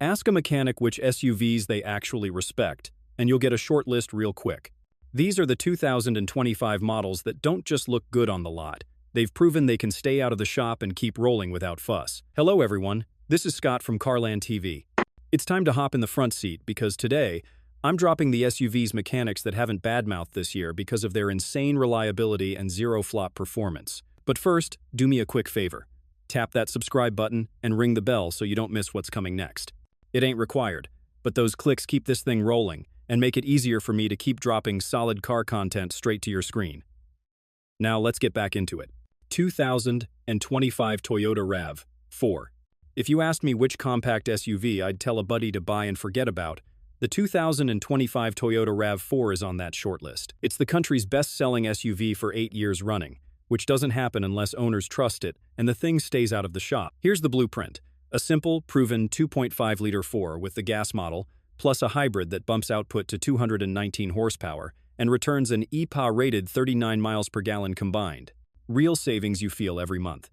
Ask a mechanic which SUVs they actually respect, and you'll get a short list real quick. These are the 2025 models that don't just look good on the lot. They've proven they can stay out of the shop and keep rolling without fuss. Hello everyone, this is Scott from CarlandTV. It's time to hop in the front seat because today, I'm dropping the SUV's mechanics that haven't badmouthed this year because of their insane reliability and zero-flop performance. But first, do me a quick favor. Tap that subscribe button and ring the bell so you don't miss what's coming next. It ain't required, but those clicks keep this thing rolling and make it easier for me to keep dropping solid car content straight to your screen. Now let's get back into it. 2025 Toyota RAV4. If you asked me which compact SUV I'd tell a buddy to buy and forget about, the 2025 Toyota RAV4 is on that shortlist. It's the country's best-selling SUV for 8 years running, which doesn't happen unless owners trust it and the thing stays out of the shop. Here's the blueprint. A simple, proven 2.5-liter 4 with the gas model, plus a hybrid that bumps output to 219 horsepower and returns an EPA-rated 39 miles per gallon combined. Real savings you feel every month.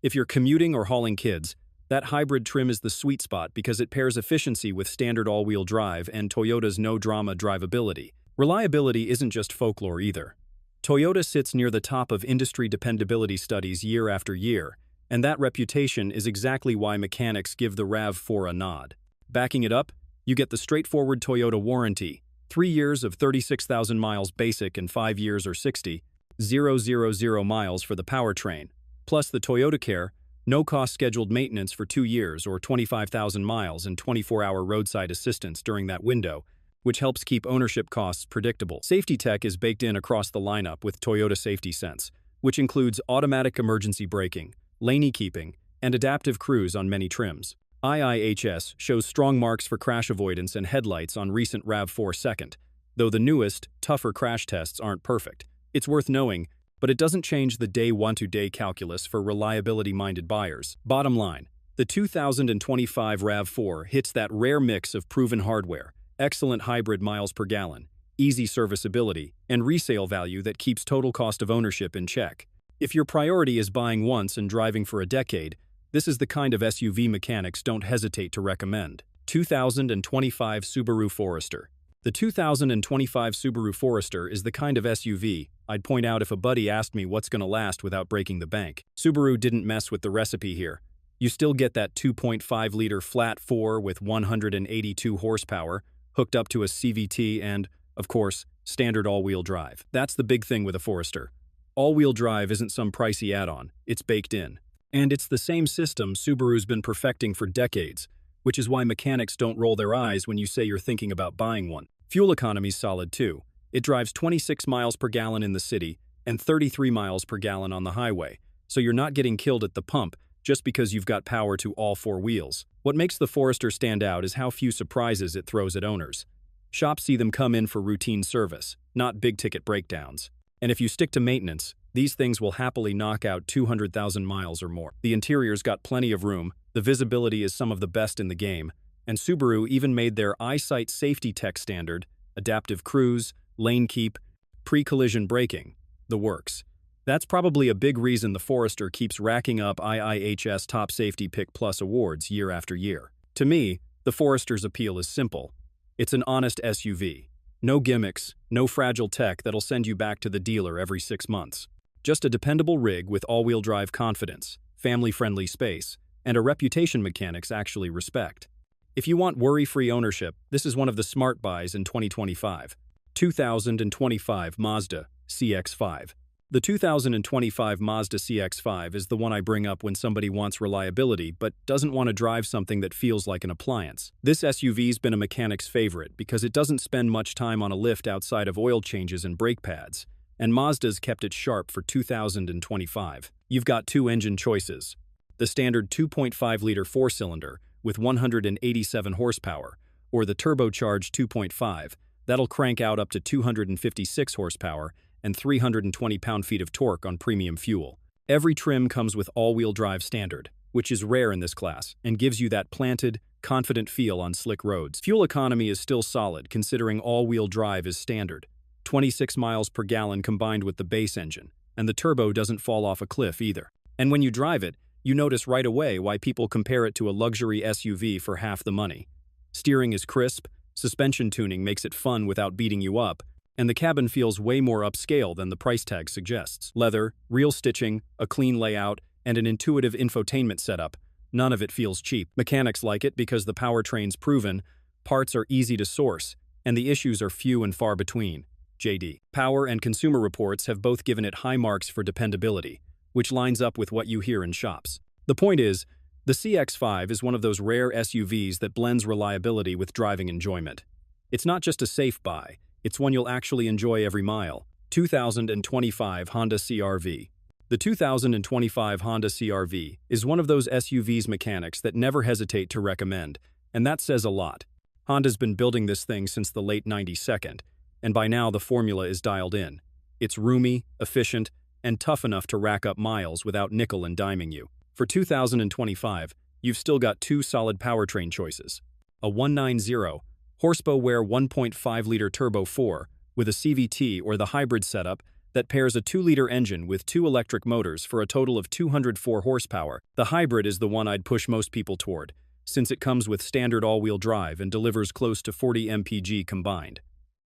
If you're commuting or hauling kids, that hybrid trim is the sweet spot because it pairs efficiency with standard all-wheel drive and Toyota's no-drama drivability. Reliability isn't just folklore either. Toyota sits near the top of industry dependability studies year after year, and that reputation is exactly why mechanics give the RAV4 a nod. Backing it up, you get the straightforward Toyota warranty, 3 years of 36,000 miles basic and 5 years or 60,000 miles for the powertrain, plus the Toyota Care, no-cost scheduled maintenance for 2 years or 25,000 miles and 24-hour roadside assistance during that window, which helps keep ownership costs predictable. Safety tech is baked in across the lineup with Toyota Safety Sense, which includes automatic emergency braking, lane keeping, and adaptive cruise on many trims. IIHS shows strong marks for crash avoidance and headlights on recent RAV4 second, though the newest, tougher crash tests aren't perfect. It's worth knowing, but it doesn't change the day one-to-day calculus for reliability-minded buyers. Bottom line, the 2025 RAV4 hits that rare mix of proven hardware, excellent hybrid miles per gallon, easy serviceability, and resale value that keeps total cost of ownership in check. If your priority is buying once and driving for a decade, this is the kind of SUV mechanics don't hesitate to recommend. 2025 Subaru Forester. The 2025 Subaru Forester is the kind of SUV I'd point out if a buddy asked me what's gonna last without breaking the bank. Subaru didn't mess with the recipe here. You still get that 2.5-liter flat 4 with 182 horsepower, hooked up to a CVT and, of course, standard all-wheel drive. That's the big thing with a Forester. All-wheel drive isn't some pricey add-on, it's baked in. And it's the same system Subaru's been perfecting for decades, which is why mechanics don't roll their eyes when you say you're thinking about buying one. Fuel economy's solid too. It drives 26 miles per gallon in the city and 33 miles per gallon on the highway, so you're not getting killed at the pump just because you've got power to all 4 wheels. What makes the Forester stand out is how few surprises it throws at owners. Shops see them come in for routine service, not big-ticket breakdowns. And if you stick to maintenance, these things will happily knock out 200,000 miles or more. The interior's got plenty of room, the visibility is some of the best in the game, and Subaru even made their EyeSight safety tech standard, adaptive cruise, lane keep, pre-collision braking, the works. That's probably a big reason the Forester keeps racking up IIHS Top Safety Pick Plus awards year after year. To me, the Forester's appeal is simple. It's an honest SUV. No gimmicks, no fragile tech that'll send you back to the dealer every 6 months. Just a dependable rig with all-wheel drive confidence, family-friendly space, and a reputation mechanics actually respect. If you want worry-free ownership, this is one of the smart buys in 2025. 2025 Mazda CX-5. The 2025 Mazda CX-5 is the one I bring up when somebody wants reliability but doesn't want to drive something that feels like an appliance. This SUV's been a mechanic's favorite because it doesn't spend much time on a lift outside of oil changes and brake pads, and Mazda's kept it sharp for 2025. You've got 2 engine choices. The standard 2.5-liter 4-cylinder with 187 horsepower, or the turbocharged 2.5, that'll crank out up to 256 horsepower and 320 pound-feet of torque on premium fuel. Every trim comes with all-wheel drive standard, which is rare in this class and gives you that planted, confident feel on slick roads. Fuel economy is still solid considering all-wheel drive is standard, 26 miles per gallon combined with the base engine, and the turbo doesn't fall off a cliff either. And when you drive it, you notice right away why people compare it to a luxury SUV for half the money. Steering is crisp, suspension tuning makes it fun without beating you up, and the cabin feels way more upscale than the price tag suggests. Leather, real stitching, a clean layout, and an intuitive infotainment setup. None of it feels cheap. Mechanics like it because the powertrain's proven, parts are easy to source, and the issues are few and far between. JD. Power and Consumer Reports have both given it high marks for dependability, which lines up with what you hear in shops. The point is, the CX-5 is one of those rare SUVs that blends reliability with driving enjoyment. It's not just a safe buy, it's one you'll actually enjoy every mile. 2025 Honda CR-V. The 2025 Honda CR-V is one of those SUVs mechanics that never hesitate to recommend, and that says a lot. Honda's been building this thing since the late 92nd, and by now the formula is dialed in. It's roomy, efficient, and tough enough to rack up miles without nickel and diming you. For 2025, you've still got two solid powertrain choices. A 190 horsepower 1.5-liter turbo 4 with a CVT or the hybrid setup that pairs a 2-liter engine with 2 electric motors for a total of 204 horsepower. The hybrid is the one I'd push most people toward, since it comes with standard all-wheel drive and delivers close to 40 mpg combined.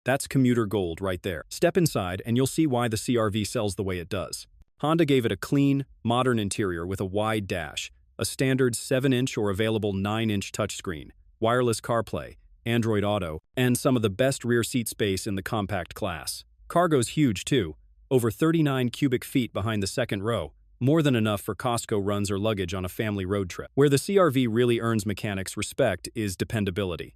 That's commuter gold right there. Step inside and you'll see why the CR-V sells the way it does. Honda gave it a clean, modern interior with a wide dash, a standard 7-inch or available 9-inch touchscreen, wireless CarPlay, Android Auto, and some of the best rear seat space in the compact class. Cargo's huge too, over 39 cubic feet behind the second row, more than enough for Costco runs or luggage on a family road trip. Where the CR-V really earns mechanics' respect is dependability.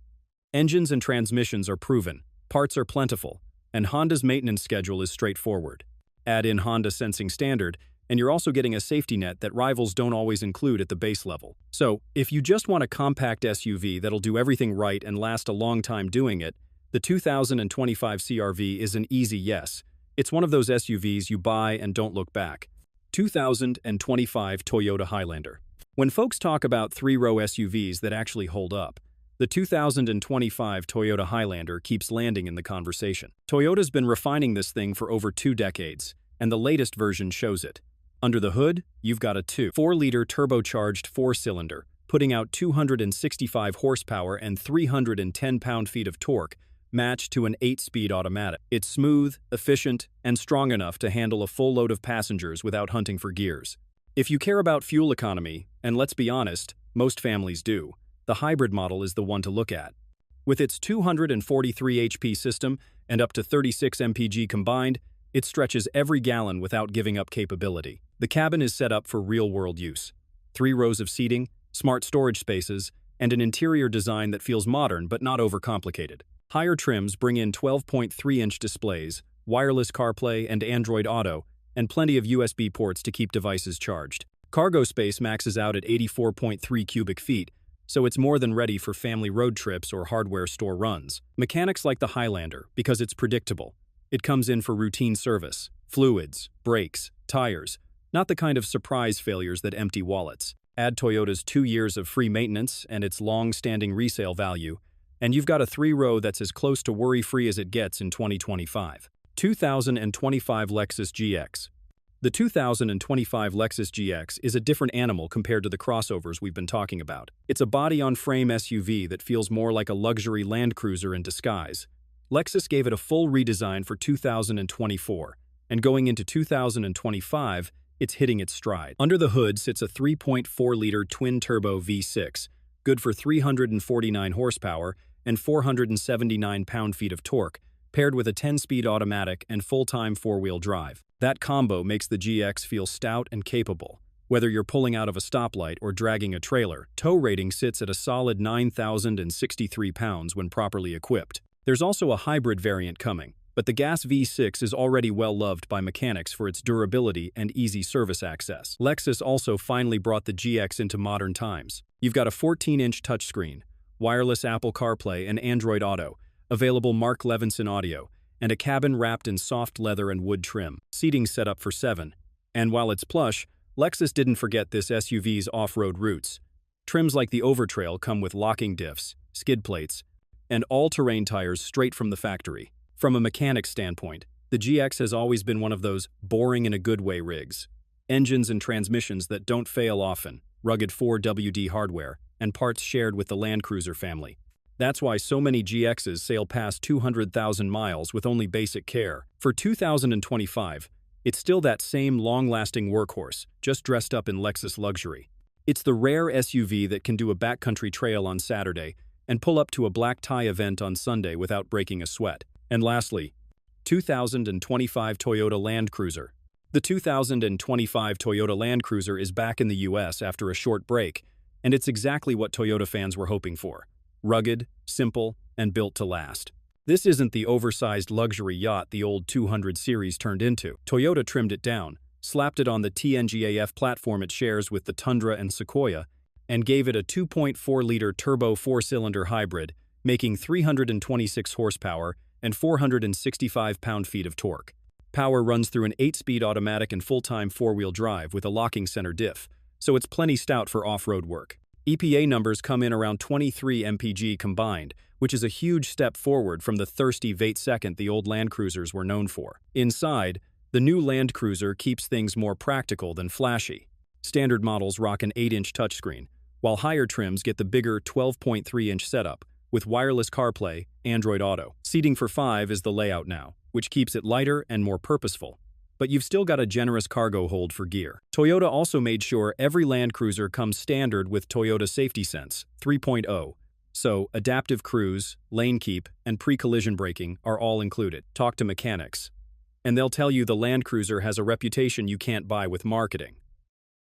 Engines and transmissions are proven, parts are plentiful, and Honda's maintenance schedule is straightforward. Add in Honda Sensing Standard, and you're also getting a safety net that rivals don't always include at the base level. So, if you just want a compact SUV that'll do everything right and last a long time doing it, the 2025 CR-V is an easy yes. It's one of those SUVs you buy and don't look back. 2025 Toyota Highlander. When folks talk about three-row SUVs that actually hold up, the 2025 Toyota Highlander keeps landing in the conversation. Toyota's been refining this thing for over 2 decades, and the latest version shows it. Under the hood, you've got a 2.4-liter turbocharged 4-cylinder, putting out 265 horsepower and 310 pound-feet of torque, matched to an 8-speed automatic. It's smooth, efficient, and strong enough to handle a full load of passengers without hunting for gears. If you care about fuel economy, and let's be honest, most families do, the hybrid model is the one to look at. With its 243 HP system and up to 36 mpg combined, it stretches every gallon without giving up capability. The cabin is set up for real-world use. 3 rows of seating, smart storage spaces, and an interior design that feels modern but not overcomplicated. Higher trims bring in 12.3-inch displays, wireless CarPlay and Android Auto, and plenty of USB ports to keep devices charged. Cargo space maxes out at 84.3 cubic feet, so it's more than ready for family road trips or hardware store runs. Mechanics like the Highlander because it's predictable. It comes in for routine service, fluids, brakes, tires, not the kind of surprise failures that empty wallets. Add Toyota's 2 years of free maintenance and its long-standing resale value, and you've got a 3-row that's as close to worry-free as it gets in 2025. 2025 Lexus GX. The 2025 Lexus GX is a different animal compared to the crossovers we've been talking about. It's a body-on-frame SUV that feels more like a luxury Land Cruiser in disguise. Lexus gave it a full redesign for 2024, and going into 2025, it's hitting its stride. Under the hood sits a 3.4-liter twin-turbo V6, good for 349 horsepower and 479 pound-feet of torque, paired with a 10-speed automatic and full-time 4-wheel drive. That combo makes the GX feel stout and capable. Whether you're pulling out of a stoplight or dragging a trailer, tow rating sits at a solid 9,063 pounds when properly equipped. There's also a hybrid variant coming, but the gas V6 is already well-loved by mechanics for its durability and easy service access. Lexus also finally brought the GX into modern times. You've got a 14-inch touchscreen, wireless Apple CarPlay and Android Auto, available Mark Levinson audio, and a cabin wrapped in soft leather and wood trim. Seating set up for 7. And while it's plush, Lexus didn't forget this SUV's off-road roots. Trims like the Overtrail come with locking diffs, skid plates, and all-terrain tires straight from the factory. From a mechanic's standpoint, the GX has always been one of those boring-in-a-good-way rigs. engines and transmissions that don't fail often, rugged 4WD hardware, and parts shared with the Land Cruiser family. That's why so many GXs sail past 200,000 miles with only basic care. For 2025, it's still that same long-lasting workhorse, just dressed up in Lexus luxury. It's the rare SUV that can do a backcountry trail on Saturday and pull up to a black tie event on Sunday without breaking a sweat. And lastly, 2025 Toyota Land Cruiser. The 2025 Toyota Land Cruiser is back in the US after a short break, and it's exactly what Toyota fans were hoping for. Rugged, simple, and built to last. This isn't the oversized luxury yacht the old 200 series turned into. Toyota trimmed it down, slapped it on the TNGAF platform it shares with the Tundra and Sequoia, and gave it a 2.4-liter turbo four-cylinder hybrid, making 326 horsepower and 465 pound-feet of torque. Power runs through an 8-speed automatic and full-time four-wheel drive with a locking center diff, so it's plenty stout for off-road work. EPA numbers come in around 23 mpg combined, which is a huge step forward from the thirsty V8 the old Land Cruisers were known for. Inside, the new Land Cruiser keeps things more practical than flashy. Standard models rock an 8-inch touchscreen, while higher trims get the bigger 12.3-inch setup, with wireless CarPlay, Android Auto. Seating for 5 is the layout now, which keeps it lighter and more purposeful. But you've still got a generous cargo hold for gear. Toyota also made sure every Land Cruiser comes standard with Toyota Safety Sense 3.0, so adaptive cruise, lane keep, and pre-collision braking are all included. Talk to mechanics, and they'll tell you the Land Cruiser has a reputation you can't buy with marketing.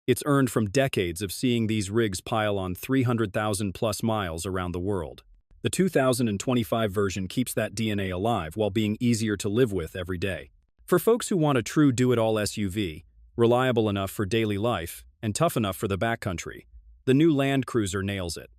It's earned from decades of seeing these rigs pile on 300,000-plus miles around the world. The 2025 version keeps that DNA alive while being easier to live with every day. For folks who want a true do-it-all SUV, reliable enough for daily life and tough enough for the backcountry, the new Land Cruiser nails it.